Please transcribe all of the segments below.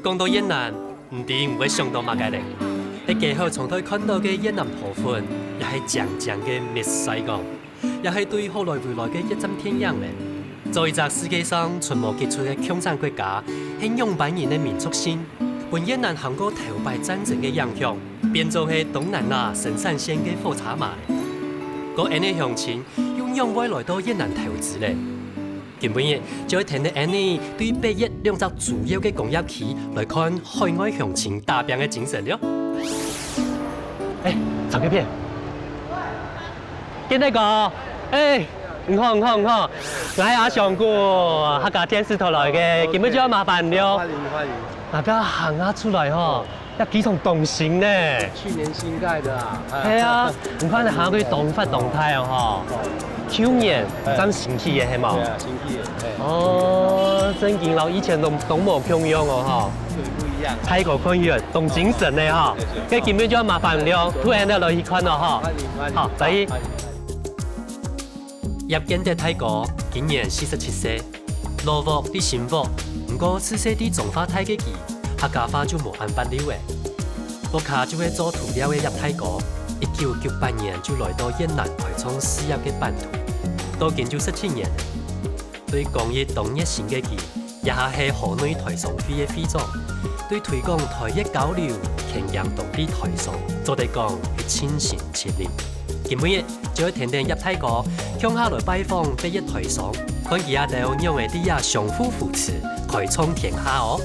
讲到越南，唔定唔会想到马家嘞。喺街口从台看到嘅越南河粉，也系长长嘅 Miss Saigon，也系对后来未来嘅一针天样咧。作为一个世界上存无杰出嘅共产国家，喺用百年嘅民族性，本越南行过头摆战争嘅影响，变做系东南亚生产线嘅火车马。个安尼乡亲用用未来到越南投资咧。根本日就会听到安尼对北越两只主要嘅工业区来看海外乡亲打拼嘅精神了。哎，找个片，见那个，哎，唔好，我系阿上哥，客家电视台来嘅，根本就要麻烦了。欢迎。那个行啊出来吼，要几种动型呢？去年新盖的啊。系啊，唔看你行佢动发动态哦吼。去年真新起嘅系嘛？对啊，新起的。哦，真见老以前都冇共用哦吼。对，不一样。泰国官员动精神的哈，跟根本就要麻烦了，突然的落去看了哈。欢迎。好，来。入境在泰国，今年47岁，老屋啲新屋，不过此世啲中华泰嘅记，客家话就冇按法了嘅。屋卡就会做涂料嘅入泰国，1998年就来到越南开创事业嘅版图，到今就17年。对公益动热心嘅记。也系河内台商会嘅会长，对推广台越交流、庆阳当地台商，做得讲係千善千力。今日就去天天入泰國，向下來拜訪北越台商，看佢阿哋讓佢哋也相互扶持，開創天下哦。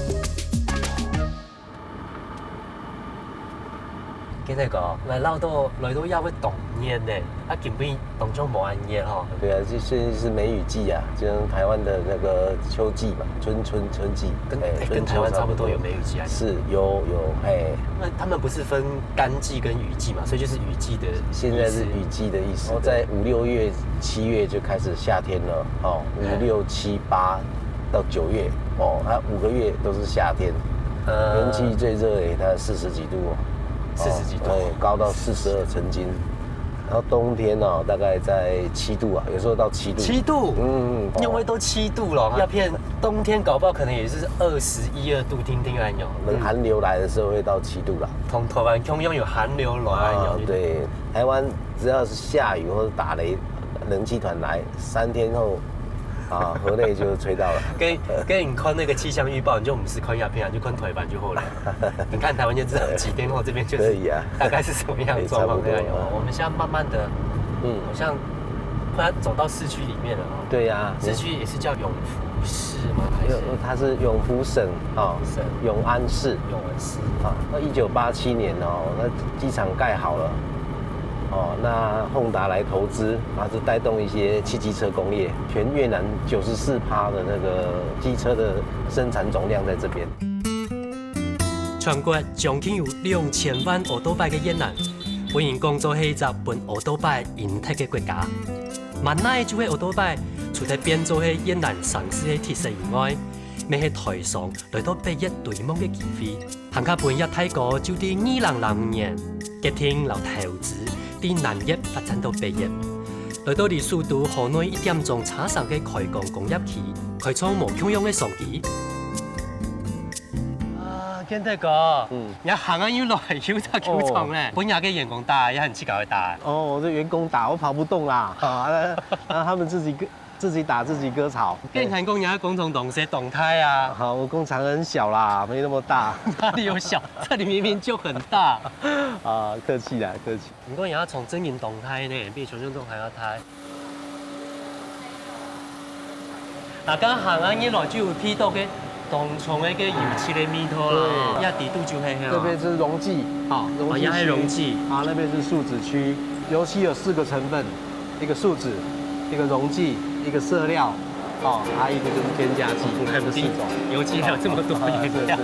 跟那个来到要会冬年呢，根本当中冇安热吼。对啊，这现在是梅雨季啊，就像台湾的那个秋季嘛，春季，跟台湾差不多有梅雨季啊。是有，那他们不是分干季跟雨季嘛，所以就是雨季的。现在是雨季的意思。然后在5、6月、7月就开始夏天了哦，5、6、7、8到9月哦，它5个月都是夏天。天气最热它40几度哦。40几度，对，高到42曾经，然后冬天哦，大概在7度啊，有时候到7度。7度，因为都7度了，要骗冬天搞不好可能也是21、2度，听来有。寒流来的时候会到7度啦。同台湾同样有寒流来有。对，台湾只要是下雨或者打雷，冷气团来，3天后。河内就吹到了。跟你看那个气象预报，你就不是看鸦片啊，就看台湾就好了。你看台湾就知道几天后这边就是大概是什么样的状况。我们现在慢慢的，好像快要走到市区里面了。对呀，市区也是叫永福市吗？还是它是永福省省永安市。那1987年那机场盖好了。那宏达来投资，然后就带动一些汽机车工业，全越南94%的那个机车的生产总量在这边。全国将近有2000万奥多拜嘅越南，本人工作係一個本奧多拜引退嘅國家。萬奈就係奧多拜，除咗變做係越南城市嘅特色以外，咪係台商來到北越對望嘅機會。行卡本日泰國就喺2005年決定留投資。啲南越發展到北越，來到離首都河內1點鐘車程嘅開工工業區，開創無共用嘅商機。見到個，你行緊要來要就叫重咧，本日嘅員工大，也很刺激去大。我這員工大，我跑不動啦，他們自己打自己割草。跟你談工，你喺工廠動些動態啊？好，我工廠很小啦，沒那麼大。哪裡有小？這裡明明就很大。客氣啦，客氣。不過而家從真人動態呢，比想象中還要態。嗱，咁行緊一來就會批到嘅當從嘅油漆嘅味道啦，一底度就係這邊是溶劑，溶劑區。溶劑。那邊是樹脂區，油漆有4個成分，一個樹脂，一個溶劑。一個色料，還有一個就是添加劑，還有4種。油漆還有這麼多原料。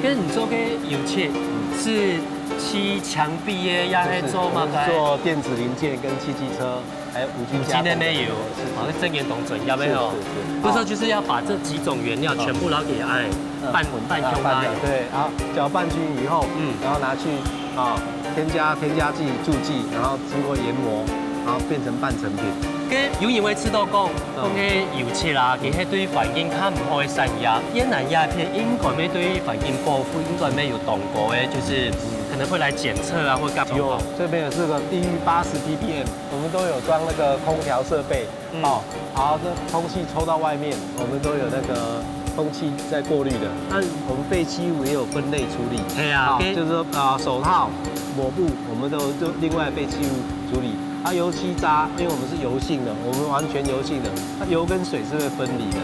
跟你做嘅油漆是漆牆壁嘅，也係做嘛？做電子零件跟汽機車，還有5G 加工。5G 那邊有，好像真言懂準，有沒有？不是，就是要把這幾種原料全部撈給拌均勻。對，然後攪拌均勻以後，然後拿去添加劑、助劑，然後經過研磨，然後變成半成品。跟有人会知道讲，讲嘅油漆啦，其實對環境較唔好嘅產業，越南鴉片應該沒對環境保護應該沒有動過嘅，就是可能會來檢測啊，或幹嘛。有，這邊也是個低於80 ppm，我們都有裝那個空調設備，哦，好，這空氣抽到外面，我們都有那個空氣在過濾的。那我們廢棄物也有分類處理，係啊，就是說手套、抹布，我們都另外廢棄物處理。油漆渣，因為我們是油性的，我們完全油性的，它油跟水是會分離的，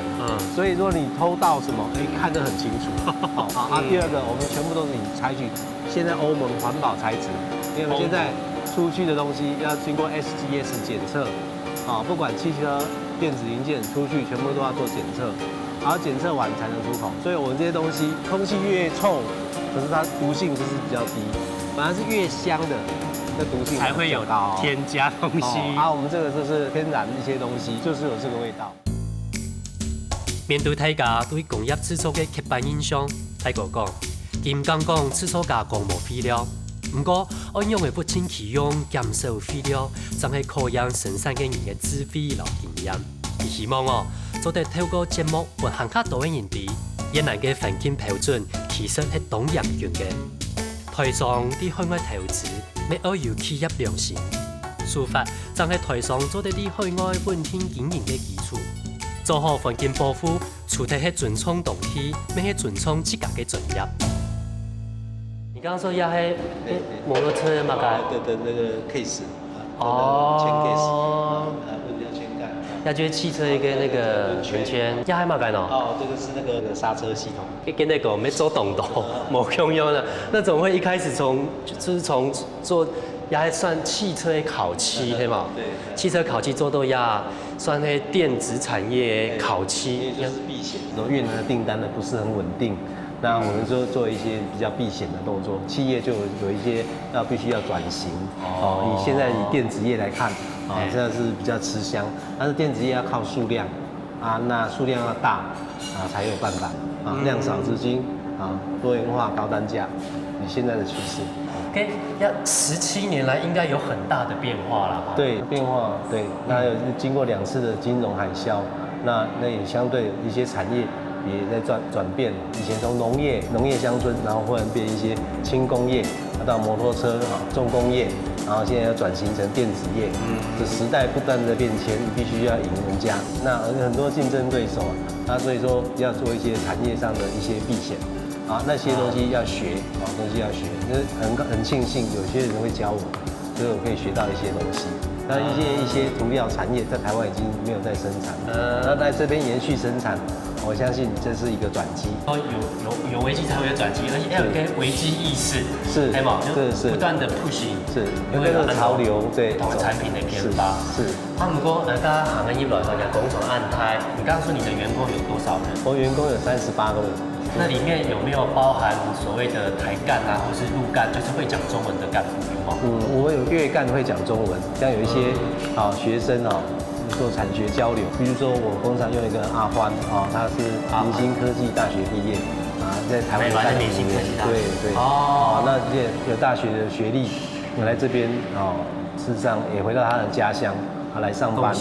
所以如果你偷到什麼，看得很清楚。好，第二個，我們全部都是採取現在歐盟環保材質，因為我們現在出去的東西要經過 SGS 檢測，不管汽車、電子零件出去，全部都要做檢測，然後檢測完才能出口。所以我們這些東西，空氣越臭，可是它毒性就是比較低，反而是越香的。毒性才會有添加東西。我們這個就是天然一些東西，就是有這個味道。面對大家對工業製造嘅刻板印象，大哥講，佢剛講製造加工無廢料，不過按用嘅不清其用，減少廢料，就係考驗生產嘅人嘅智慧和經驗。而希望做得透過節目或行較多嘅人哋，越南嘅環境標準其實係當嚴峻嘅。台商啲海外投資，咪要有企業良心，書法就係台商做得啲海外本地經營嘅基礎。做好環境保護，除咗係尊重當地，咪係尊重自家嘅專業。你剛剛說要係摩托車嘛？的那個 case， 哦，前 case， 不是要前蓋。要就是汽車一個那個圓圈，要係嘛改喏？這個是那個剎車系統。跟那個沒做動作，冇用的，那怎麼會一開始就是從做，也還算汽車的烤漆，對嗎？對。汽車烤漆做到也算係電子產業烤漆，就是避險。越南的訂單呢不是很穩定，那我們就做一些比較避險的動作，企業就有一些必須要轉型。以現在以電子業來看，現在是比較吃香，但是電子業要靠數量，那數量要大，才有辦法。量少資金，多元化高單價，以現在的趨勢。要17年來應該有很大的變化了。對，變化對，那有經過2次的金融海嘯，那也相對一些產業也在轉變。以前從農業鄉村，然後忽然變一些輕工業，到摩托車重工業，然後現在要轉型成電子業。這時代不斷的變遷，你必須要贏人家。那很多競爭對手，所以說要做一些產業上的一些避險。那些東西要學，東西要學。就是很慶幸有些人會教我，所以我可以學到一些東西。那一些塗料產業在台灣已經沒有在生產，那在這邊延續生產，我相信這是一個轉機。有危機才會有轉機，而且要有個危機意識，是，係嘛？是不斷的 push，是，有那個潮流，對，同產品的研發。是。不過大家行業來講，工廠按胎，你剛剛說你的員工有多少人？我員工有38個人。那裡面有沒有包含所謂的台幹啊，或是陸幹，就是會講中文的幹部有嗎？我們有粵幹會講中文，像有一些學生做產學交流，比如說我工廠用一個阿歡他是明星科技大學畢業在台灣3年，對，那有大學的學歷來這邊事實上也回到他的家鄉來上班，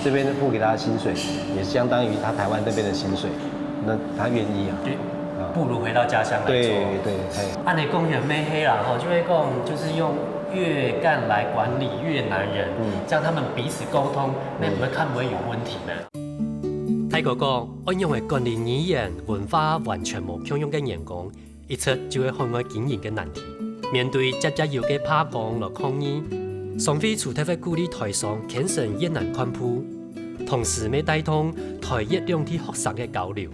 這邊付給他的薪水也相當於他台灣這邊的薪水。那他願意不如回到家鄉來做。對。按你公園咩黑啦，就會講就是用越幹來管理越南人，這樣他們彼此溝通，你們看不會有問題呢？泰國講，按用嘅管理語言文化完全冇共用嘅員工，一出就會海外經營嘅難題。面對接有嘅拍講和抗議，雙非除咗會鼓勵台商傾成越南幹部，同時未帶動台越兩地學生嘅交流。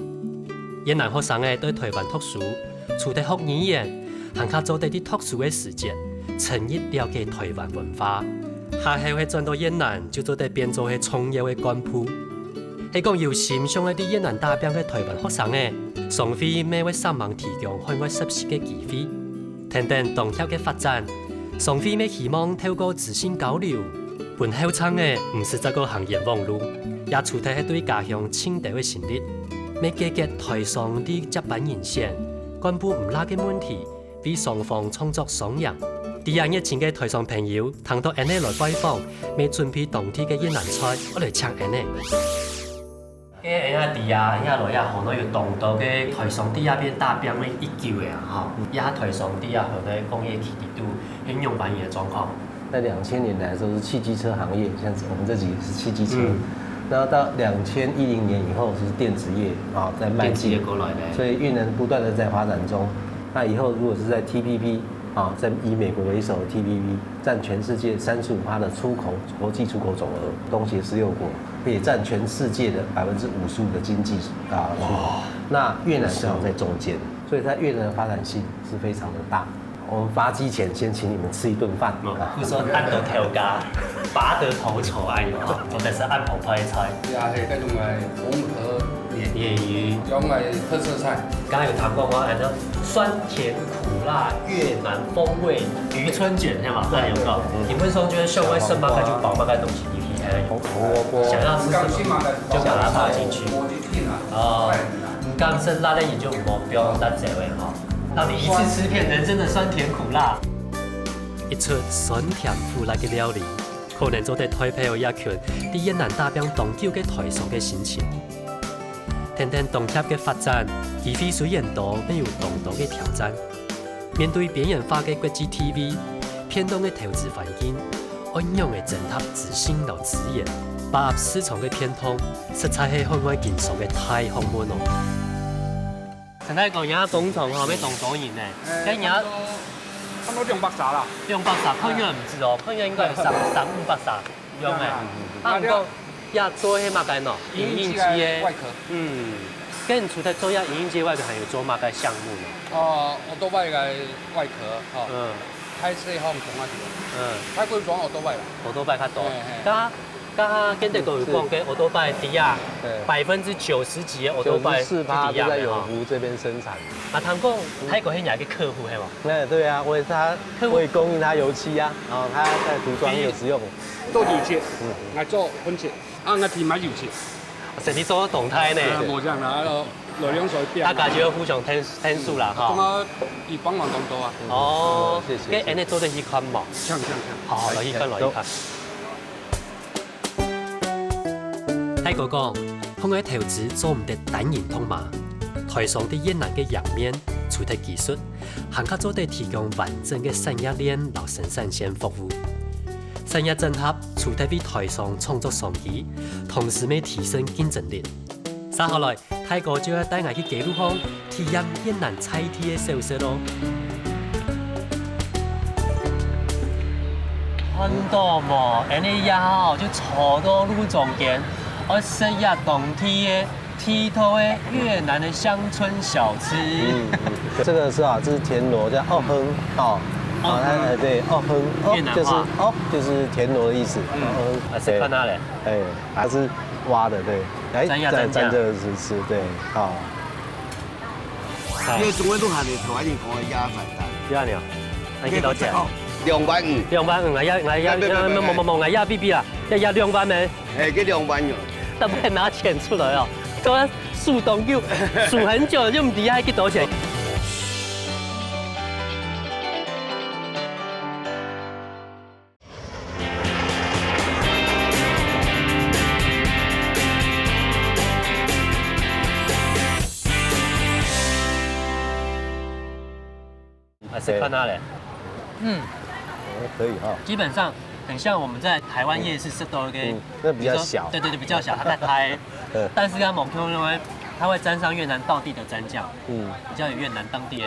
越南學生對台灣讀書，除咗學語言，還可做啲讀書嘅時節，深入了解台灣文化。下後會轉到越南，就做啲變做係創業嘅幹部。係講有心想啲越南打拼嘅台灣學生雙非每位3萬提供海外實習嘅機會，聽聽當條嘅發展。雙非咩希望透過自信交流，本後生嘅唔是這個行業網路，也除咗係對家鄉青島嘅心力。未解決台商啲接班人選，幹部唔拉嘅問題，為雙方創作雙贏。啲人疫情嘅台上朋友，聽到安尼來拜訪，未準備當天嘅越南菜，我嚟請安尼。誒，阿弟啊，阿來啊，可能要當到嘅台上啲啊邊大邊咧一嚿嘅啊，嚇，而台上啲啊，可能工業體力都很用繁嘅狀況。在2000年來說是汽機車行業，像我們這幾個是汽機車。然後到2010年以後是電子業啊，在邁進過來的，所以越南不斷的在發展中。那以後如果是在 TPP 啊，在以美國為首的 TPP 佔全世界35%的出口國際出口總額，東協16國也佔全世界的55%的經濟啊出口。那越南正好在中間，所以在越南的發展性是非常的大。我們發機前先請你們吃一頓飯。佢說按到頭家，拔得頭籌哎呦，做的是按普派菜。也係嗰種係紅河鯰魚，種係特色菜。剛才有談過嗎？按照酸甜苦辣越南風味漁村卷，係嘛？係有個。你們說覺得上位生馬該就包馬該東西，你皮還有紅蘿蔔，想要吃什麼就把它放進去。哦，唔敢吃辣的也就不用得這位哈。到底一次吃遍人生的酸甜苦辣，一出酸甜苦辣嘅料理，可能做得台北嘅一群啲越南打拼長久嘅台上嘅心情。天天動貼嘅發展，機會雖然多，但有眾多嘅挑戰。面對邊緣化嘅國際 TV， 偏東嘅投資環境，安樣嘅整合資訊同資源，把握市場嘅偏通，實在係海外經商嘅大學問咯。陳太講，而家工廠後尾動多年咧，跟而家差唔多200沙啦。200沙，佢應該唔知哦，佢應該係300-500沙用嘅。啊，唔過也做迄乜嘅喏，影印機嘅外殼。跟除咗做影印機外殼，還有做乜嘅項目呢？奧多拜嘅外殼，開車後唔同啊條。泰國裝奧多拜啦。奧多拜較多。剛跟啲導遊講嘅奧多拜底下90%幾嘅奧多拜是94%都在永福這邊生產。啊，他講泰國現在嘅客戶係嘛？對啊，我也供應他油漆啊，然後他在塗裝有時用。做油漆，我做噴漆，我提買油漆。成日做動態呢？冇這樣啦，流量所以變。大家就要互相聽數啦，哈。咁啊，要幫忙咁多啊。哦，謝謝。跟你做得起款冇？像。好，來一看。泰國講，香港投資做唔得單人通嘛，台上啲越南嘅洋面，除咗技術，還可做得提供完整嘅產業鏈同生產線服務。產業整合，除咗為台上創造商機，同時咪提升競爭力。接下來，泰國就要帶我去記錄下體驗越南菜地嘅小食咯。看到冇？安尼呀吼，就坐到路中間。我食一當地的剔透的越南的鄉村小吃。這個是啊，這是田螺，叫奧亨哦。對，奧亨，就是田螺的意思。是看哪嘞？還是挖的，對。蘸着吃，對，好。呢個總歸都係你台灣人講嘅鴨飯蛋。幾多年？你幾多錢？250。250，我要 BB 啦，要200咩？幾200元。都不肯拿錢出來哦，都數東叫數很久就唔知係幾多錢。還是看哪嘞？可以哈。基本上很像我們在台灣夜市吃到嘅，那比較小。對，比較小，它在拍，但是它某種認為它會沾上越南道地的蘸醬，比較有越南當地的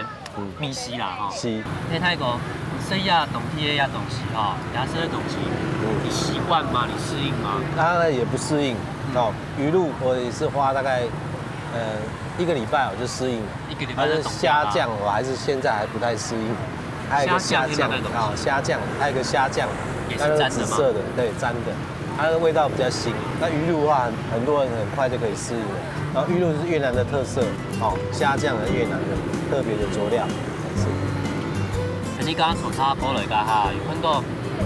米稀啦哈。稀。那泰國食呀當地呀東西哈，牙吃的東西，你習慣嗎？你適應嗎？他也不適應哦。魚露我也是花大概1個禮拜我就適應。一個禮拜。但是蝦醬我還是現在還不太適應。還有一個蝦醬啊，蝦醬，還有一個蝦醬，它是紫色的，對，沾的，它的味道比較腥。那魚露的話，很多人很快就可以適應了。然後魚露是越南的特色，哦，蝦醬係越南的特別的佐料。你剛剛坐叉波嚟㗎嚇，有看到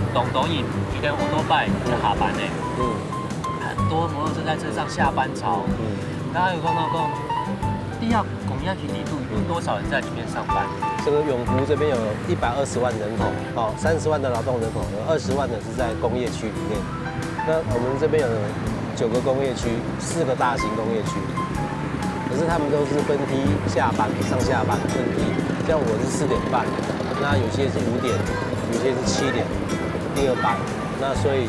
東東營一個奧多拜在下班呢，很多摩托車在車上下班潮，大家有看到講地亚工业基地有多少人在里面上班？这个永福这边有120万人口，哦，30万的劳动人口，有20万的是在工业区里面。那我们这边有9个工业区，4个大型工业区，可是他们都是分批下班，上下班分批。像我是4点半，那有些是5点，有些是7点，第2班。那所以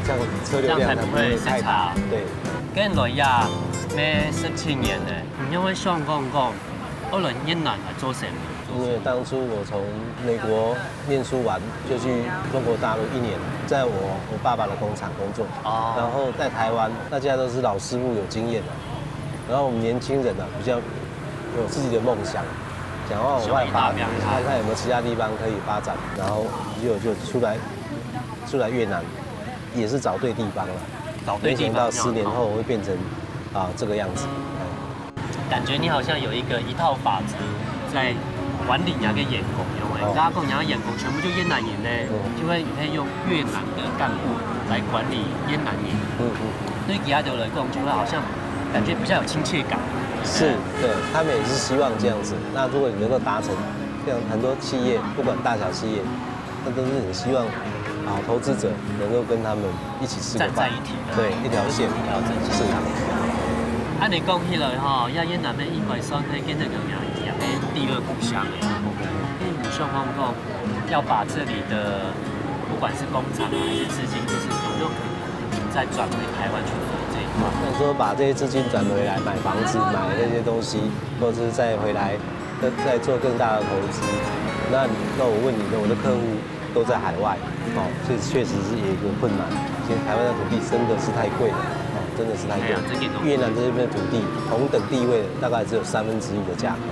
这样车流量才不会太大。对。跟来呀，咩17年呢？因为想讲，我来越南来做什么？因为当初我从美国念书完，就去中国大陆1年，在我爸爸的工厂工作。然后在台湾，大家都是老师傅有经验的。然后我们年轻人比较有自己的梦想，想要往外发展，看看有没有其他地方可以发展。然后就出来越南，也是找对地方了。没想到10年后我会变成这个样子。感觉你好像有一套法则在管理那个员工，因为大家讲人家员工全部就越南人呢，就会用越南的干部来管理越南人。对其他的来讲，就会好像感觉比较有亲切感。是，对他们也是希望这样子。那如果你能够达成，像很多企业，不管大小企业，那都是很希望。投资者能够跟他们一起吃个饭，站在一起，对，一条线，一条正线。按你讲起来哈，越南的因为算是跟那个也第2故乡的，因为双方讲要把这里的不管是工厂还是资金，就是有没有可能再转回台湾去做这一块？那说把这些资金转回来买房子、买那些东西，或者是再回来再做更大的投资。那我问你的，我的客户都在海外。这确实是有一个困难。现在台湾的土地真的是太贵了，真的是太贵。越南这边的土地同等地位大概只有1/3的价格，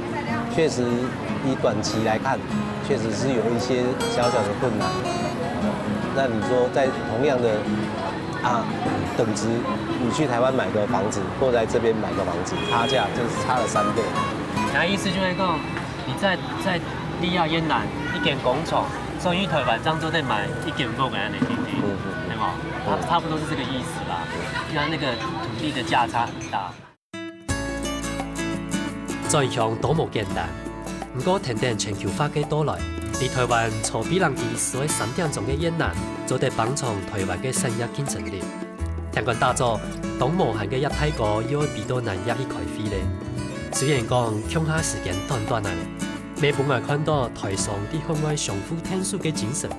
确实以短期来看，确实是有一些小小的困难。那你说在同样的等值，你去台湾买个房子，或在这边买个房子，差价就是差了3倍。那意思就是讲，你在利亚越南一间工厂。所以台湾漳州在买1间屋的那地，对吗？差不多是这个意思啦。那个土地的价差很大。转向多么简单，不过天天全球化嘅到来，离台湾从比人机所以3点钟嘅越南，就得帮助台湾嘅产业竞争力。听讲大早，东无限嘅亚太国要比到南亚去开飞咧。虽然讲恐下时间短啊。每本来看到台上啲向外相互天数嘅精神，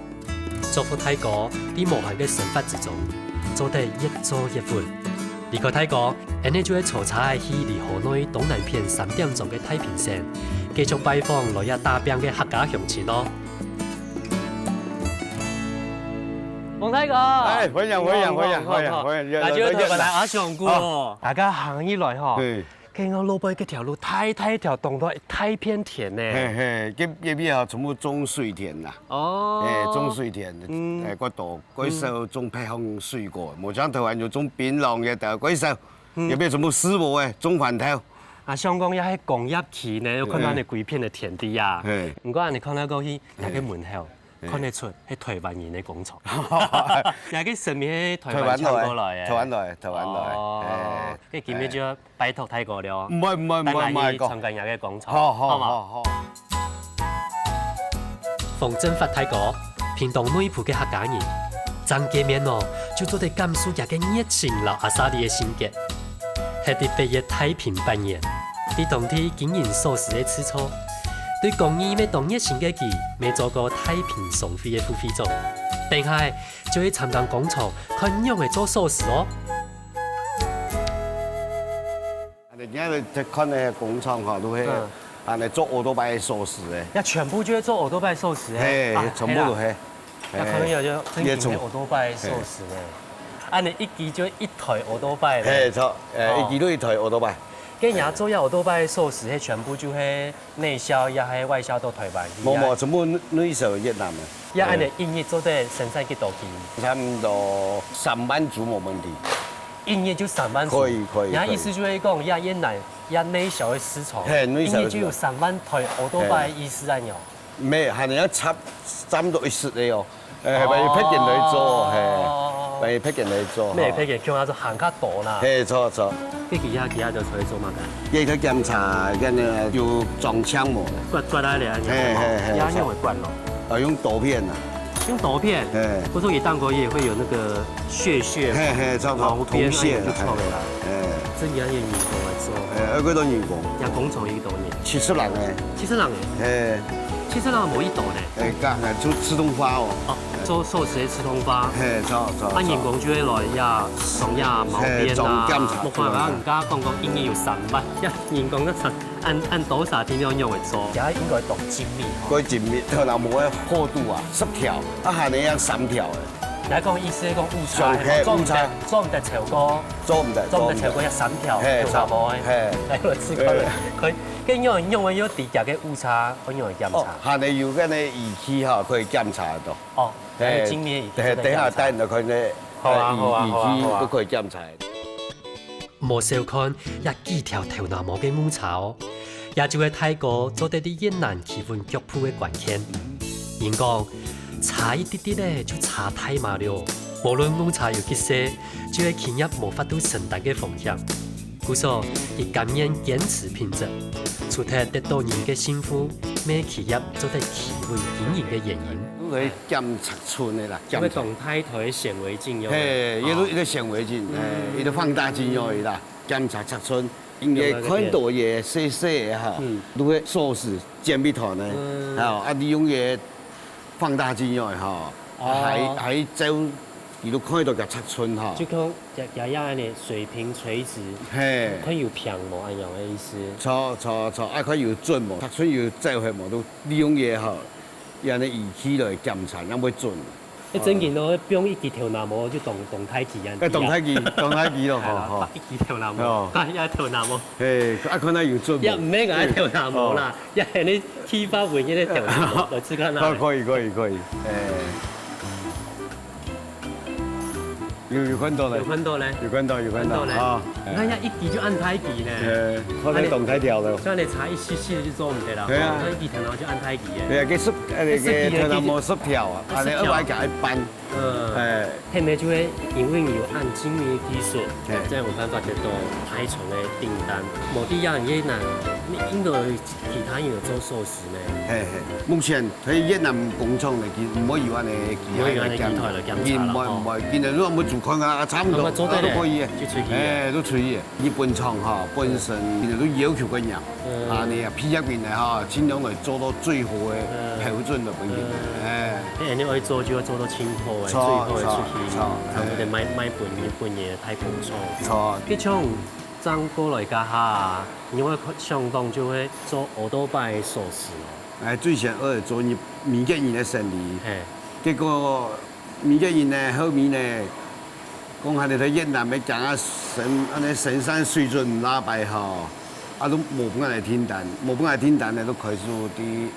祝福泰國啲無限嘅神法之中，做得越做越遠。離開泰國，人哋就會坐車去離河內東南片3點鐘嘅太平山，繼續拜訪來日大病嘅客家鄉親咯。黃太哥，歡迎，大家台灣來阿上過，大家行起來嗬。見到路邊嗰條路太條，動到太偏田呢。這邊全部種水田啦。種水田，嗰度嗰時種配方水果，冇像台灣有種檳榔嘅，但係嗰時入邊全部絲無嘅，種飯頭。香港也係工業區呢，有看到你幾片的田地啊。唔過你看到過去那個門口，看得出係台灣人的工廠。那個上面係台灣搶過來嘅。台灣來。哦。跟住今日就要拜託泰國了。唔係參加那個工廠。好。逢正發泰國，屏東內埔嘅客家人，剛見面哦，就做得感受一個熱情老阿薩利嘅性格。係啲畢業太平半年，啲當地經營素食嘅吃醋。對工藝咩當熱情嘅佢，未做過太平送飛嘅副飛總，但係就去參加工廠，看樣嚟做素食哦。你而家看那工廠嚇都係，你做好多擺素食嘅。那全部就係做好多擺素食嘅，全部都係。那可能有就真係好多擺素食嘅。你一支就一台好多擺咧。錯，一支都一台好多擺。跟人家做好多擺素食，係全部就係內銷也係外銷到台灣。冇，全部內銷越南嘅。一日一日做得生產幾多件？差唔多3萬組冇問題。一日就3萬組。可以。人家意思就係講，越南內銷嘅市場，一日就有3萬台好多擺意思啊！有。咩？係你一差唔多1時嚟哦。係咪要批人嚟做？係。白配件来做。咩配件叫他做行较大啦。嘿，错错。你其他就出去做嘛个？伊去检查，跟那有撞枪模。刮来咧，压用会刮咯。用刀片呐。用刀片。不说也当过也会有那个血，差不多。毛边血就错啦。这也员工来做。几多员工？人工厂几多年？70人诶。70人诶。70人冇一度呢。吃通花哦。做寿司吃通花。错。员工就会来呀，送呀毛边啊。冇看啊，人家讲一年要3万，员工按多少天用会做？而家应该动精密。嗰精密，头脑冇嘅厚度啊，10條，下你有3條嘅。你講意思講誤差，做唔得超過13條，做啥冇？喺度試過佢，跟因為有地價嘅誤差，可以用嚟檢查。下你要嗰啲儀器嚇，可以檢查得到。哦，係精密儀器。等下帶到佢嘅儀器都可以檢查。冇小看也幾條頭拿毛嘅誤差哦，也就係泰國做得啲越南氣氛腳鋪嘅關鍵。人講。差一啲啲咧就差太麻了，無論誤差有幾細，就係企業無法度承擔嘅風險。故所以甘願堅持品質，除咗得到人嘅幸福，咩企業做得企穩經營嘅原因。佢檢測寸嘅啦，因為動態台顯微鏡有。一個顯微鏡，一個放大鏡有啦，檢測尺寸。應該看到嘢細細嘅嚇，如果壽司煎餅團咧，啊利用嘅。放大鏡用哈，喺走，你都看到個尺寸哈。就講也安尼水平垂直，看有平無安樣嘅意思。錯，啊看有準無，尺寸有走去無，都利用嘢哈，讓你儀器來檢查，有冇準。你整件咯，不用一記條拿模就動態機啊。動態機咯，嚇。一記條拿模，一條拿模。啊看有準。一唔咩個一條拿模啦，一係你天花換一條拿模，就即刻拿。可以。有看到咧。有看到啊！你看一記就按態機咧。可能動態調了。像你差一細就做唔得啦。係啊。一記條拿就按態機嘅。佢條拿冇10條啊，你200加1班。後面就會因為有按精密技術，這樣有辦法得到太重嘅訂單。冇啲人越南，你應該其他人有做壽司咩？目前喺越南工廠嚟見，唔可以話你機械嚟檢查啦。唔係，見到都冇做看啊，差唔多都可以嘅。都隨意。日本廠嚇本身其實都要求緊人，你啊批入邊嚟嚇，盡量嚟做到最好嘅標準嚟俾佢。你可以做就要做到清楚嘅，最好嘅出去，差唔多買半嘢太工廠。佢從張過來家下，因為相當就會做好多擺壽司咯。最先我係做米嘅人嘅生意，結果米嘅人呢後面呢，講下你喺越南嘅講啊生產水準唔拉擺嚇，都冇辦法嚟添單呢都開始啲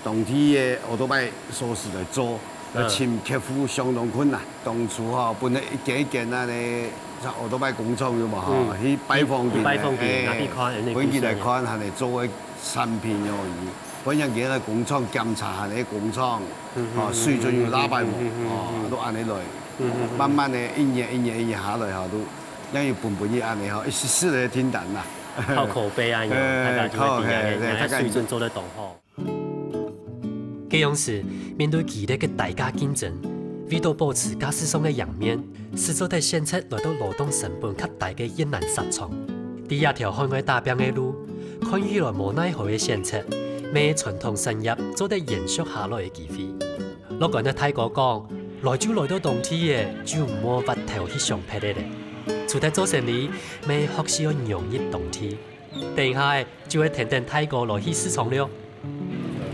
當地嘅好多擺壽司嚟做。請客戶相當困難，當初嚇本來一間啊你好多擺工廠嘅嘛嚇，去擺放件，本件嚟看係嚟做嘅產品而已。本人見喺工廠檢查下你工廠，水準要拉擺冇，都按你來，慢慢嘅一年下來嚇都，因為本嘢按你嚇，一時嚟添單啦。靠口碑啊，大家就會點樣嘅，水準做得當好。這樣時，面對激烈嘅大家競爭，為咗保持駕駛上嘅贏面，始終得選擇來到勞動成本較大嘅越南市場。第一條海外打拼嘅路，看起來無奈何嘅選擇，咩傳統產業做得延續下來嘅機會。我講得泰國講，來就來到當地嘅，就唔好挖頭去上劈嘅咧。除咗做生意，咩學習要融入當地，定係就會天天泰國來去市場了。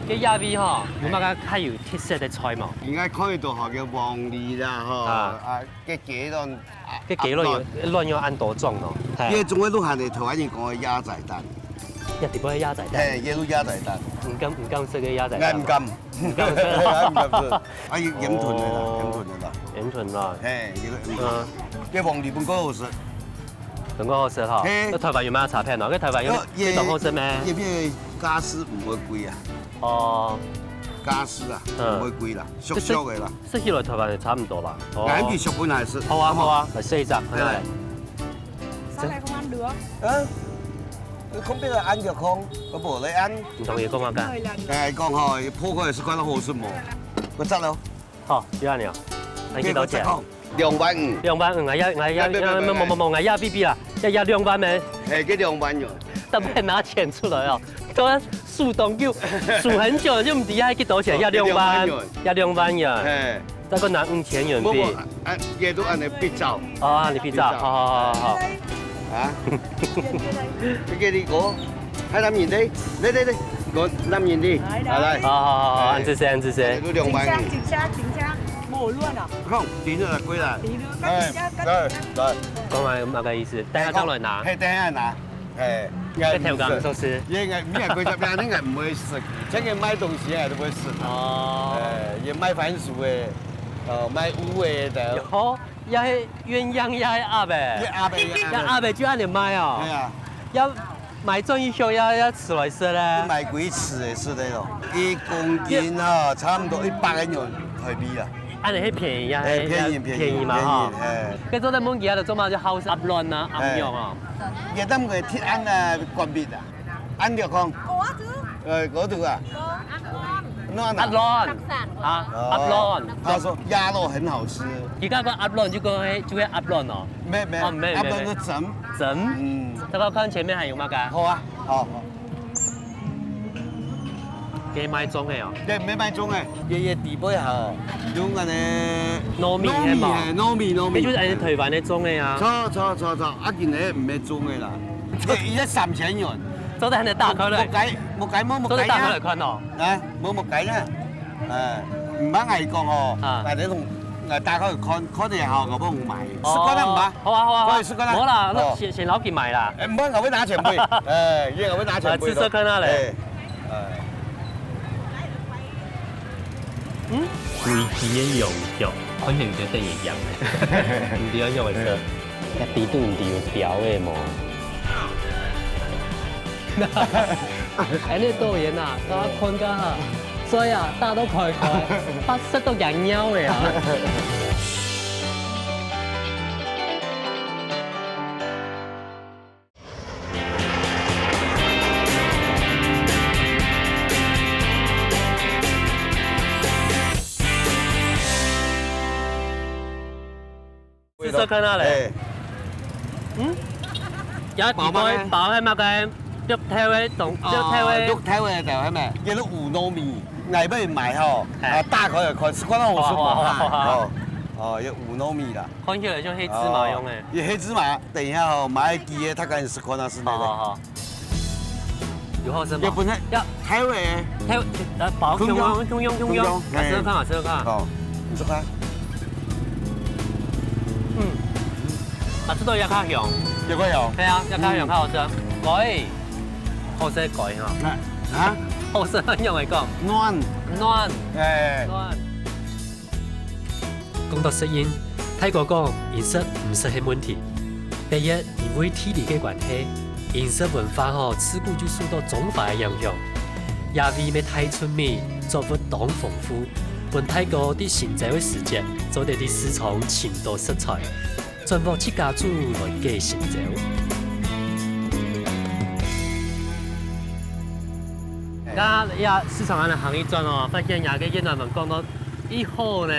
嘅亞味嗬，有乜嘢係有特色嘅菜嘛？而家開到學叫黃梨啦，嗬，嘅幾檔，嘅幾類要按多種咯。呢種咧都係你台灣人講嘅鴨仔蛋。一碟嗰啲鴨仔蛋。呢都鴨仔蛋。唔敢食嘅鴨仔蛋。唔敢食。啊，要鹽豚嘅啦，鹽豚啦。嘅黃梨本該好食。本該好食嗬。喺台灣有咩茶片啊？喺台灣有呢檔好食咩？呢邊家私唔會貴啊。家私啊，唔會貴啦，熟熟嘅啦。食起來台灣就差唔多啦。眼住熟本係食。好啊好啊，嚟試一隻。係。 Sao lại không ăn được? Không biết là ăn được không? Có bổ lấy ăn. 唔同嘢講下㗎。 10 lần. Con hỏi鋪過嚟食慣咗好食冇？個質咯。好，幾多年啊？你幾多錢？2萬5。2萬5，我要 B B 啦，要2萬咩？係幾2萬元？都不拿錢出來哦，都數東叫數很久就唔知係幾多錢，要2萬，要2萬元。再個拿5000元幣。嘢都按你必走。哦，你必走，好。 啊？cái đi cô, 25.000 đi, đây, cô 5.000 đi, đây. 好，按這些，按這些。 Nó 2 萬。 chính xác. Bổ luôn à? Không, tí nữa là quay lại. Tí nữa cắt cắt. Rồi. 講係個意思，等下將來拿。係等下拿。係。一條咁數是。因為每日佢10日啲人唔會食，即係買東西係都會食。哦。誒，要買番薯嘅，買烏嘅就。好，又係鴛鴦，又係鴨誒。鴨誒就按你買哦。係啊。要買中醫香要吃來食咧。買幾次嘅是那種，1公斤啊，差唔多100元台幣啊。 按你係便宜啊，便宜嘛嗬。誒。跟住咧滿幾日就做嘛就好食鴨卵啊，鴨肉啊。嘢得佢鐵ăn啊，乾別啊，ăn được không? Có chứ. Có được à? Có. Ngon 鴨卵啊，鴨卵。他說鴨肉很好吃。而家個鴨卵就係鴨卵哦。沒，鴨卵是整。整。嗯。這個看前面還有嗎？㗎。好啊，好。幾買種嘅哦？對，沒買種嘅，嘢地杯好，用嗰啲糯米係嘛？糯米。你就是按台灣嘅種嘅啊？錯，一件嘢唔係種嘅啦，一3000元。做得很大塊嘞。冇計做得大塊嚟看哦。啊，冇計啦，唔啱藝講哦，但係你同大概看啲後我幫我買，食過啦唔嘛？好啊。可以食過啦。冇啦，先攞件買啦。唔好我會拿錢杯，因為我會拿錢杯。吃看下咧。飛機嘅用藥，可能覺得一樣嘅，唔知樣為乜，一啲都唔掉掉嘅嘛。喺呢度嘢啊，大家看家下，所以啊，大家都開，不識到人妖嘅啊。試試看下咧，有一袋包喺乜嘅？肉頭嘅肉頭嘅就係咩？叫做烏糯米，嚟俾人買嗬，打開嚟看，食過都好食喎。要烏糯米啦。看起來像黑芝麻用嘅。黑芝麻，等一下哦，買幾個，他趕緊食過那是那個。好。有好食嗎？要本來要頭嘅。包中央，試試看。好，你食下。啊，這都要較香。有個有。係啊，要較香較好食。改，好食改嗬。啊？好食用嚟講。暖。暖。暖。講到食煙，泰國講飲食唔是係問題。第一，因為體力嘅關係，飲食文化自古就受到中華嘅影響。也為咩太出名，作物當豐富，本泰國啲現在嘅時節，做哋啲市場前多食材。全部自家煮來寄成走。家呀，市場人行一轉哦，發現廿個越南人講到以後呢，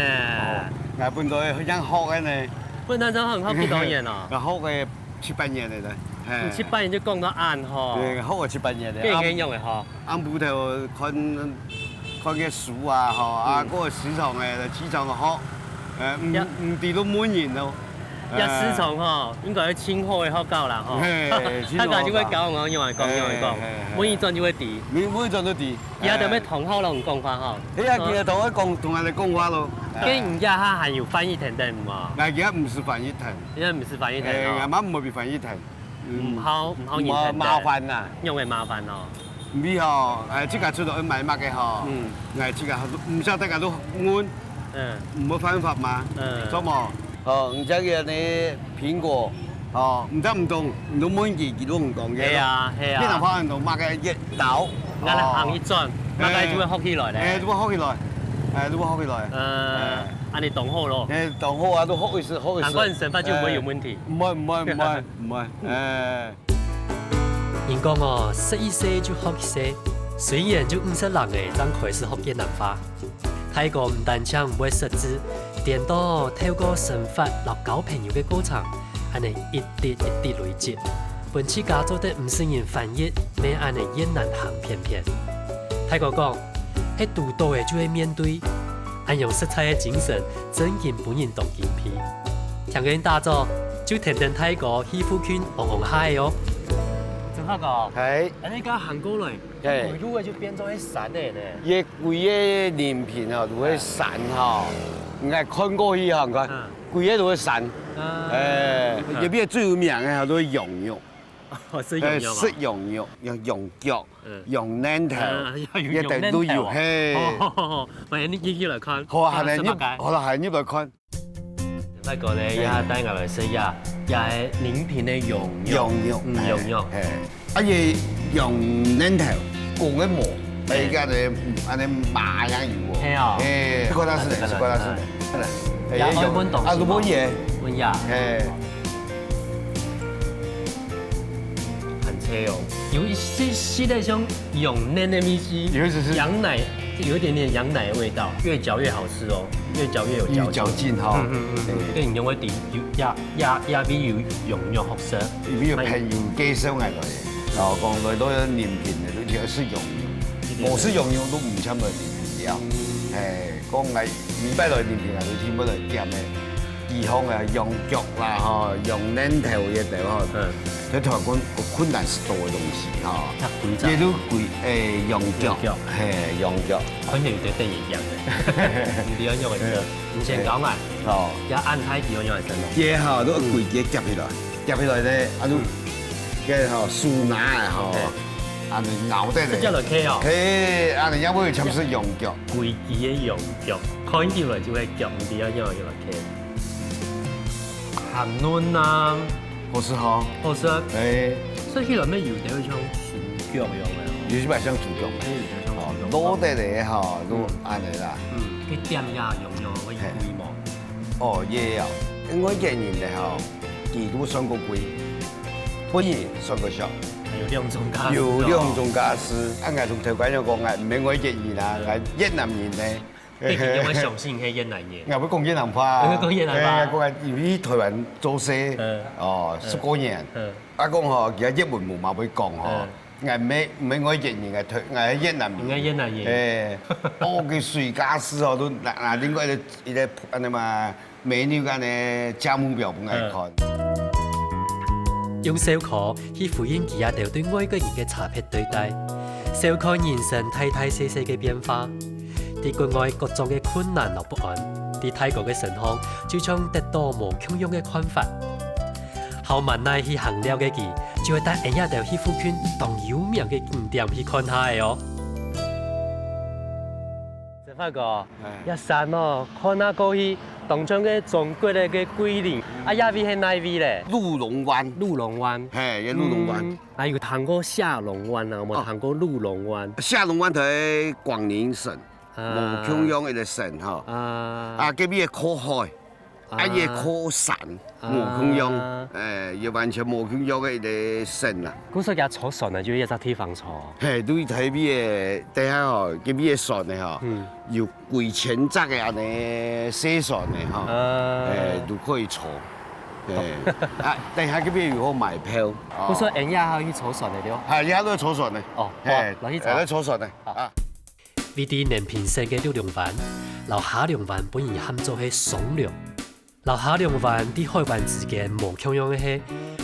係本來佢想學嘅呢，本來就很好幾多年咯。學嘅7、8年嚟嘅，7、8年就講到啱嗬。對，學嘅7、8年嚟。幾幾用嘅嗬？啱鋪頭看嘅書啊，嗬，嗰個市場嘅市場學，唔跌到滿年咯。一市場嗬，應該係清貨嘅好夠啦嗬。大家就會教我用嚟講，每一陣就會跌。每一陣都跌。而家就咩同學能講法嗬？你而家同我講，同人哋講話咯。跟而家佢係要翻譯停定嘛？而家唔是翻譯停。而家唔是翻譯停咯。啱啱唔係翻譯停。唔好認停。麻煩啊！因為麻煩咯。唔係嗬，即刻出到去買乜嘅嗬？即刻唔曉得嘅都換。唔冇辦法嘛。做冇？唔知嘅你蘋果，唔得唔動，唔到滿幾都唔講嘅。係啊。啲人可能同買嘅一豆，啱啱行一轉，大概就會學起來咧。都要學起來，都要學起來。安尼動好咯。當好啊，都學一次，學一次。難怪你成發就唔會有問題。唔會。人講哦，識一些就學一些，雖然就50人嘅，真開始學越南話。泰國唔單止唔會識字，顛倒透過生活落交朋友嘅過程，安尼一啲累積。本次家做得唔是人翻譯，咩安尼越南行偏偏。泰國講，喺獨到嘅就會面對，按用色彩嘅精神，真見本人當見皮。聽個人打造，就聽聽泰國喜富圈紅海哦。真發覺，係。安尼家行過來，一路嘅就變做喺山嚟咧。越貴嘅連片啊，都喺山嚇，唔係看過去嚇，唔該，貴嘅都喺山。入邊最有名嘅嚇都係羊肉。食羊肉，羊腳，羊奶頭，一定都要。嘿，喂，你依來看。好啊，係你好啦，係你來看。不過咧，一下帶我來食呀，也係連片嘅羊肉，羊肉。啊嘢羊奶頭，講嘅毛，而家咧安尼麻樣油喎。係啊。誒，過來是的，過來是的。也愛溫東。啊，都冇嘢。溫呀。誒。有一些的像羊奶的米稀，羊奶有一點點羊奶的味道，越嚼越好吃哦，越嚼越有嚼勁哈。跟人用嘅啲也比有羊肉好食。比如朋友介紹嚟嘅，講來都有連片嘅，都只係食羊肉，冇食羊肉都唔參嘅連片誒，講嚟唔擺來連片啊，都全部來點嘅。地方啊，羊腳啦，嗬，羊奶頭嘅地方，喺台灣個困難是多嘅東西，嗬，嘢都貴，羊腳，係羊腳，可能有啲一樣嘅，唔點樣嘅啫，唔先講啊，哦，有按太幾樣樣嘅食嘢嗬都貴嘅夾起來，夾起來咧，啊都嘅嗬酥拿啊，嗬，啊你咬得嚟，即係來 K 哦，嘿，啊你一會參食羊腳，貴嘅羊腳，看起來就係夾唔點樣樣嘅來 K。鹹嫩啊，好食嗬，好食。誒，所以起來咩油條像薯腳樣嘅，有啲咪像豬腳，攞得嚟嗬都安尼啦。佢點呀用可以貴嘛？哦，嘢啊，我見人哋嗬，幾都上過貴，本人上過少。有兩種家，有兩種家私。啊，我同台灣人講，我唔係我越南人，我越南人咧。你點會相信係越南人？我會講越南話。講越南話。我講由於台灣做事，哦，10多年。啊講嗬，而家一門冇嘛會講嗬，我唔係我越南嘅，我係越南人。我係越南人。我嘅水家私嗬都嗱點解你哋安尼嘛美女間嘅價目表唔愛看。用小可去回應其他條對外國人嘅差別對待，小可人生大大細細嘅變化。喺國外各種嘅困難和不安，喺泰國嘅生活就像得到無窮用嘅看法。後萬奈去行了嘅佢，就會帶人一條喜富圈當有名嘅景點去看下嘅哦。就發覺一山哦，看下過去當中嘅中國嘅桂林，啊一位係哪位咧？鹿龍灣。鹿龍灣。係，有鹿龍灣。啊有行過下龍灣啊，有冇行過鹿龍灣？下龍灣喺廣寧省。無窮樣嘅省嗬，啊，嗰邊係靠海，啊嘢靠山，無窮樣，要完全無窮樣嘅一個省啦。嗰時候坐船啊，就一隻地方坐。係，對睇邊嘅底下嗬，嗰邊嘅船咧嗬，要貴錢質嘅安尼寫船嘅嗬，都可以坐。啊，底下嗰邊如果買票，嗰時候人家可以坐船嚟咯。係，而家都坐船嘅。哦，係，坐船嘅。啊。呢啲連片城嘅鹿龍灣，留下龍灣本然喊做係雙龍，留下龍灣啲海灣之間無共樣嘅係，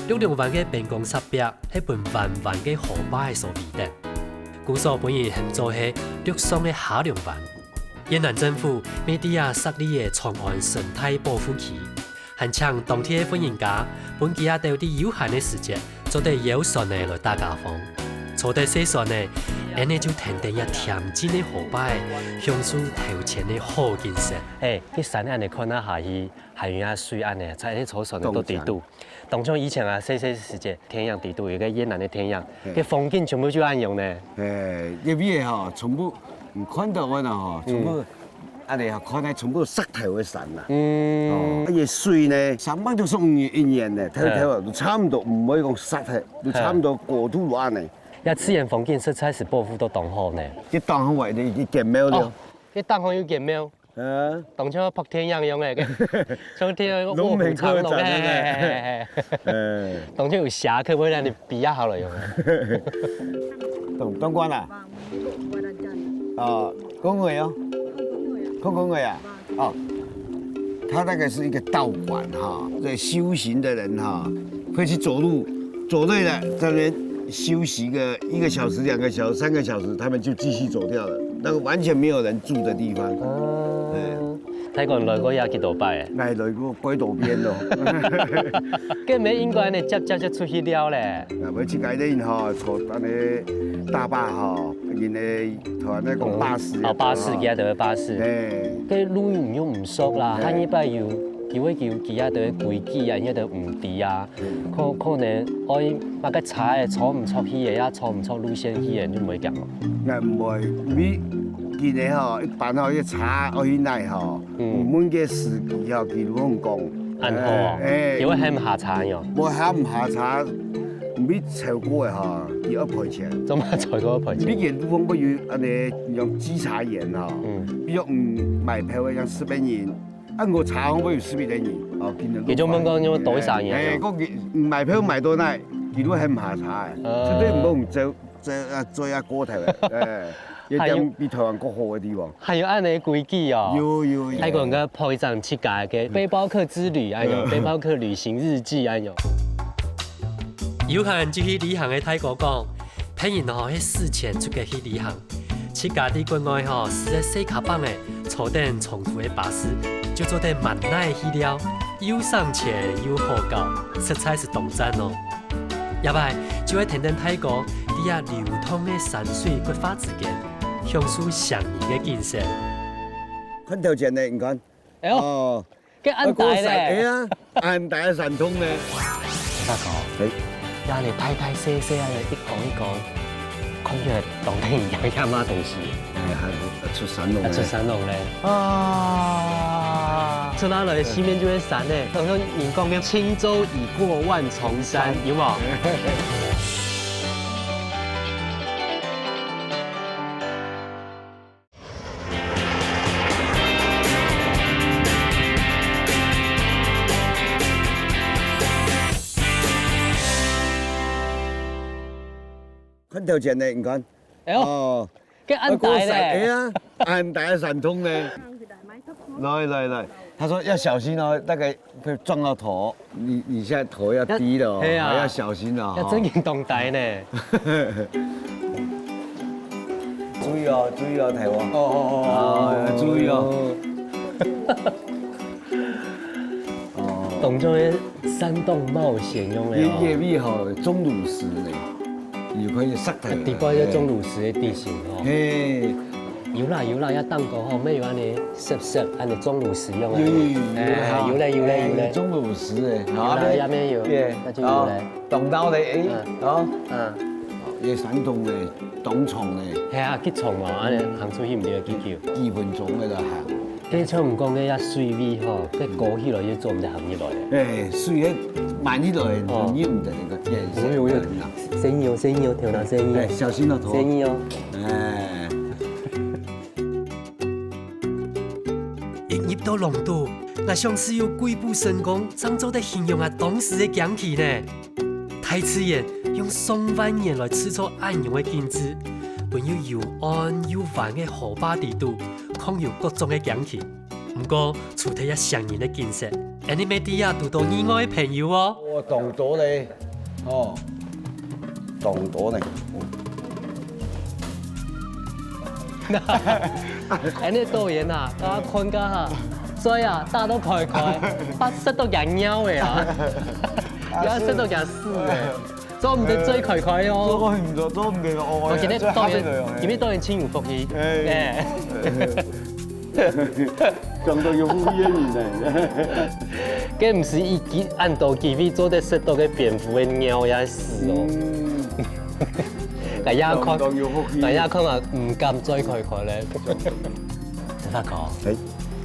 鹿龍灣嘅邊疆石壁係本彎彎嘅河壩所圍的，故所本然喊做係陸上嘅下龍灣。越南政府每啲啊設立嘅長岸生態保護區，還請當地嘅歡迎家，本期啊都有啲有限嘅時間，做啲有船嘅來打家訪。坐在西船呢，安尼就停定一恬靜的河壩，享受頭前的好景色。啲山安尼看下下去，海源啊水安尼，在啲坐船都地度。當中以前啊，細細時節天陽地度，有個越南的天陽，啲風景全部就安樣呢。入邊嚇全部唔看到我啦吼，全部安尼看来全部石頭嘅山啦。嗯，伊水呢，上班就送一年呢，睇啊，都差唔多，唔可以講石嘅，都差唔多過土路安尼。呀，刺眼風景色彩是報復都當好呢。一當好為你一見廟了。一當好要見廟。當初撲天樣樣嘅，像天個臥虎藏龍咧。當初有俠客會讓你比較好嚟用嘅。東關啊？哦，公會哦。公會啊？哦，它那個是一個道館哈，在修行的人哈，會去走路，走累了在那邊休息個1個小時、2個小時、3個小時，他們就繼續走掉了。那個完全沒有人住的地方。睇過來過也幾多擺嘅？來過幾多遍咯。跟尾應該你接就出去了咧。啊，要去解呢吼，坐安尼大巴吼，然後台灣咧講巴士。哦，巴士嘅就係巴士。誒，跟路又唔熟啦，下一擺又佢啊，就規矩啊，一就唔啲啊，可能我買個菜坐唔錯去嘅，呀坐唔錯路線去嘅，就唔會咁咯。唔會，你見你吼一般吼一查我去內吼，滿嘅司機吼佢都咁講。安好，因為喺唔下茶喲。我喺唔下茶，唔必超過嘅吼，要1倍錢。做乜才嗰1倍錢？呢件都不如安尼用稽查員吼，比如唔買票嘅像10邊元。啊，我查可唔可以10邊元？哦，見到。其中蚊講要多曬嘢。嗰件唔買票買到呢，佢都係唔下查嘅，絕對唔好唔做下過頭嘅。一定比台灣更好嘅地方。係要按你規矩哦。要。泰國人嘅鋪站設計嘅背包客之旅，哎呦，背包客旅行日記，哎呦。有閒就去旅行嘅泰國講，譬如吼喺事前出嘅去旅行，自家啲國外吼是喺細卡邦嘅坐頂重複嘅巴士，就做得慢耐去了，又省錢又好搞，實在是動讚哦。入嚟就喺停停泰國啲啊流通嘅山水桂花之間，享受相宜嘅景色。看條線咧，你看。哦。嘅安大咧。係啊，安大嘅神通咧。大哥，呀你太細細啊，一講，看住當地人有乜東西。係出神龍。出神龍咧。啊！出哪來？西面就係山咧。頭先你講嘅輕舟已過萬重山，有冇？看條線咧，你看。哦。嘅安大咧。係啊，安大嘅神通咧。來，他說要小心哦，大概會撞到頭。你現在頭要低了哦，要小心了。要真件動大呢。注意哦，台灣。哦，注意哦。當作嘅山洞冒險用嘅。夜尾吼鐘乳石咧，又可以塞台。地瓜嘅鐘乳石嘅地形哦。嘿。有啦，一當過後咩有安尼濕安尼鐘乳石用嘅。有咧。鐘乳石誒。好，下面有。那就有咧。動到你誒，哦。嘢山洞咧，擋蟲咧。係啊，結蟲哦，安尼行出去唔對幾橋。2分鐘嘅就行。啲廠唔講嘅一水味吼，即高起來要做唔得行起來。誒，水嘅慢起來，容易唔得那個。聲音哦，調到聲音。小心咯，頭。聲音哦。入到龍都，那像是有鬼步神功，漳州的形容啊當時的景氣呢。太刺眼，用上萬年來製作安陽的景緻，本有又暗又彎的河壩地圖，抗有各種的景氣。不過，除睇一相應的景色，你咪啲啊遇到意外的朋友哦。我懂咗你，哦，懂咗你。你導演啊，我看家下，所以啊，大都開，把塞到人妖嘅啊，而家塞到人死嘅，做唔得最開哦。做唔得我見你當然千有福氣。講到有福煙嚟，佢唔是按道機位做得塞到嘅蝙蝠嘅鳥也死哦。大家看，當要福氣大家看啊，唔敢再看看咧。大哥，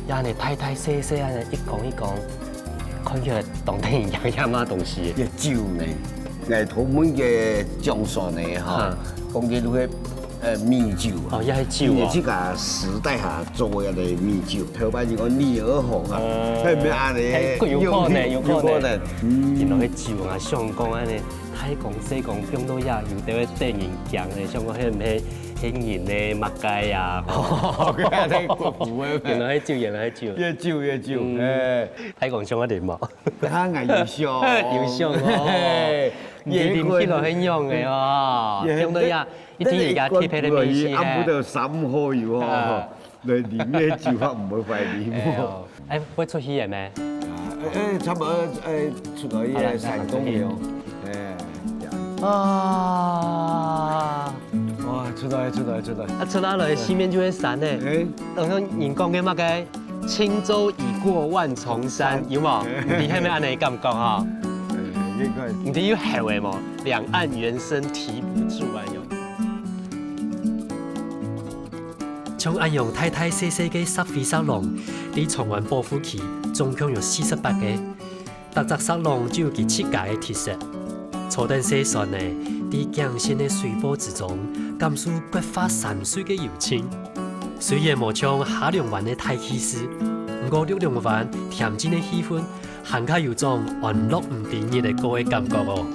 呀，你太太細細啊，一講一講，看起來當地人樣乜東西？嘅酒呢，係土門嘅醬酸呢嚇，講嘅都係米酒啊。哦，一係酒呢哦。個時代下做嘅嚟米酒，頭擺就講利而紅啊，係咩啊你？有可能，有可能。原來嗯，迄酒啊，像講安尼，太講西講變到呀，有啲電影講咧，像講迄唔係顯然咧麥雞啊。原來迄酒，原來迄酒。越酒越酒，誒，太講像一點嘛。睇下優秀，有像哦。唔係點起來很用嘅哦，變到呀，一天而家貼喺你面前啱到3號油哦，嚟啉嘅酒法唔會快啉。誒，會出去嘅咩？差不多出來嘅成功了，啊！哇，出來，啊，出到來，西面就會散咧。等下人講嘅乜嘅？輕舟已過萬重山，有冇？你係咪安尼咁講啊？應該。你哋要後嘅冇？兩岸猿聲啼不住啊！有。從安陽太太細細嘅濕飛沙龍，啲長環保護期總共有48個，特隻沙龍就有佢7架嘅特色。坐等洗船呢，啲江鮮嘅水波之中，感受桂花山水嘅柔情。雖然無像下龍灣嘅太氣勢，不過六龍灣恬靜嘅氣氛，行卡有種安樂唔便宜嘅歌嘅感覺哦。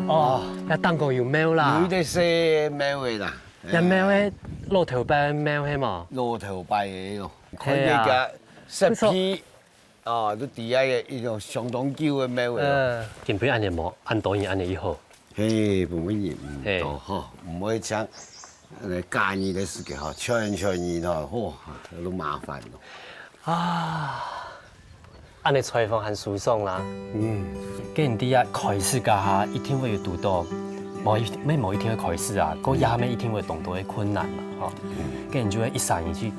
哦，一當個有貓啦，有啲些貓嘅啦，有貓嘅駱頭斑貓係嘛？駱頭拜嘅咯，佢哋嘅石皮哦，都底下嘅一種相當久嘅貓嘅。見佢安尼冇，按導演安尼以後，嘿，唔會嚴唔多嗬，唔可以搶假日嘅時間嗬，搶日嗬，哇，都麻煩咯。啊，安尼採訪很舒爽啦。嗯，既然啲啊開始家下一定會有遇到，某一天會開始啊，嗰也咪一定會碰到嘅困難嘛，嗬。既然就會一散而去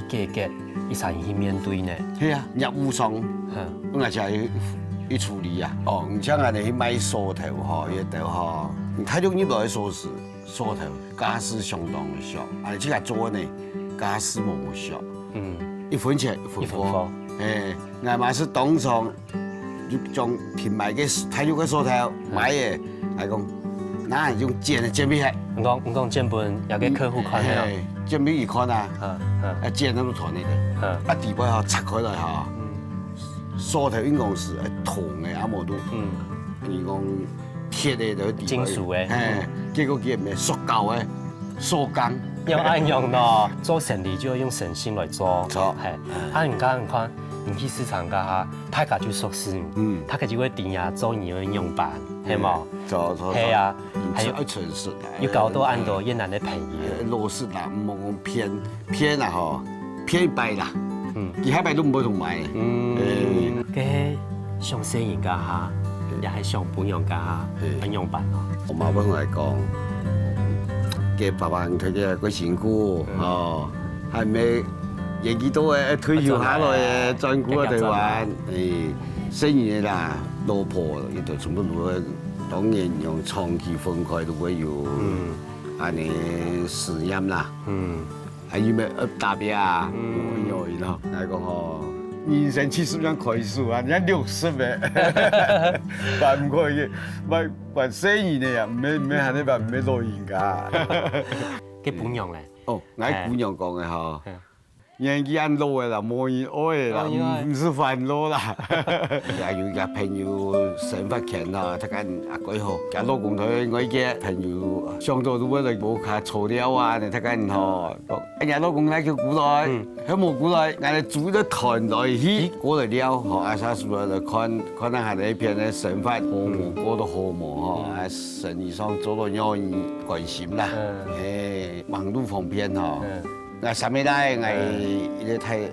解決，一散而去面對呢。係啊，業務上，我就係要處理啊。哦，唔像人哋去買梳頭嗬，一頭嗬，睇到呢度嘅梳頭家私相當嘅少，而且係做呢家私冇少。一分錢一分貨。我買是當場就將品牌嘅睇到嘅梳頭買嘅，係講，嗱用剪俾佢。唔講剪本有嘅客戶看嘅。剪俾佢看啊，剪都團嚟嘅，一地板嚇拆開來嚇，梳頭應該是銅嘅阿冇都，你講鐵嘅就地金屬嘅，結果叫咩塑膠嘅塑膠。要按用咯，做生意就要用誠心來做。錯，係。你看，你去市場家下，大家就熟悉，大家就會點呀做你嘅用板，係冇？錯。係啊，係一傳說。要搞到按到越南嘅朋友。螺絲啦，唔好講偏啊嗬，偏敗啦。其他敗都唔會同買。嘅上生意家下，又係上本樣家下，本樣板咯。我媽幫我嚟講。嘅爸爸佢嘅個前姑哦，係咪年紀多嘅退休下來轉過台灣？生意啦，老婆亦都全部都當然用長期分開都會有，安尼事業啦，還有咩特別啊？有咯，嚟講嗬，人生70年開始啊，人家60嘅，辦唔過嘅，辦生意嘅呀，唔係係你辦唔係老人家。嘅本樣咧？哦，我喺本樣講嘅嗬。年紀按老嘅啦，冇人愛啦，唔是煩惱啦。也有個朋友生發強啦，睇緊阿鬼嗬，阿老公佢我嘅朋友上到都會嚟冇卡嘈了啊，你睇緊嗬，阿老公咧叫古來，佢冇古來，我哋煮咗團來去過嚟了，嗬，阿沙叔嚟看下呢片咧生發和睦過到和睦嗬，喺生意上做到有人關心啦，網絡方面嗬。我上面咧，我睇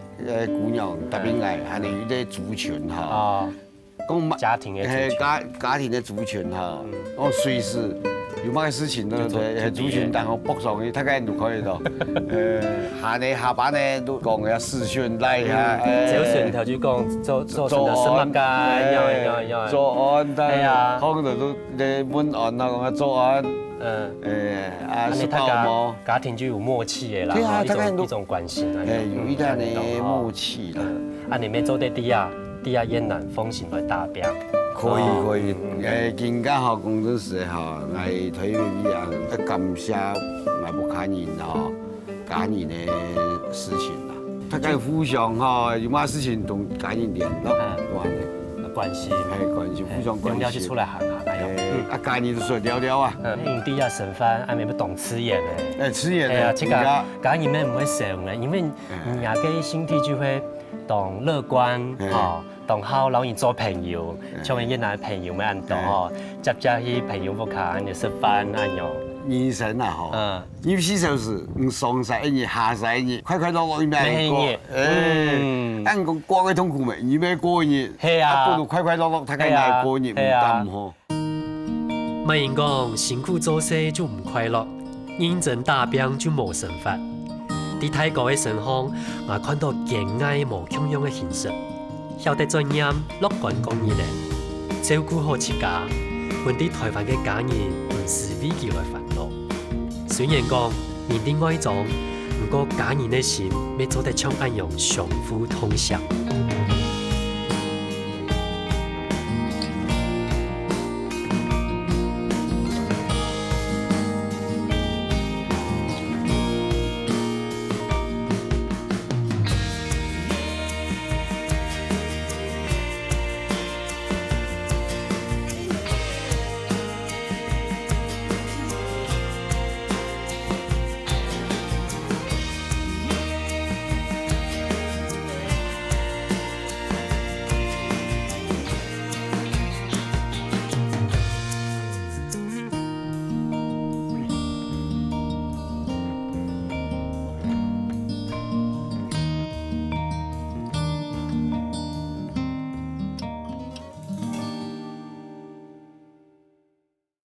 姑娘特別我係你啲族群嚇，講家庭嘅家庭嘅族群嚇，我隨時有乜事情呢？係組團，但我北上去，大家就可以咯。下班呢都講嘅視訊嚟下。小船頭先講做船就什麼㗎？有。做案得。係啊。可能都你本案啊，講啊做案。你大家庭就有默契嘅啦，一種關係。有一點嘅默契啦。你咪做啲啲啊越南風行來打標。可以，更加好工作時候，嚟推一樣一感謝我不看人哦，家人嘅事情啦。大家互相有乜事情同家人聯絡，關係互相關係。要去出來行下，家人就說聊聊啊。營地啊，省飯，咪不懂吃鹽咧。吃鹽係啊，這個家人們唔會食咧，因為人家嘅身體就會懂樂觀，同好容易做朋友，像越南朋友咪按到吼，接去朋友屋企按就食飯按樣。人生啊嗬，24小時，上晒一日，下晒一日，快快樂樂咩過？按講過嘅痛苦咪，而咩過日？係啊，不如快快樂樂，大家嚟過日唔得唔好。咪人講辛苦做事就唔快樂，認真打拼就冇生法。喺泰國嘅生活，我看到敬愛無窮樣嘅現實。曉得尊嚴、樂觀公義咧，照顧好自家，換啲台灣嘅家人唔是為佢來煩惱。雖然講面啲愛狀，不過家人嘅心要做得像一樣相互通享。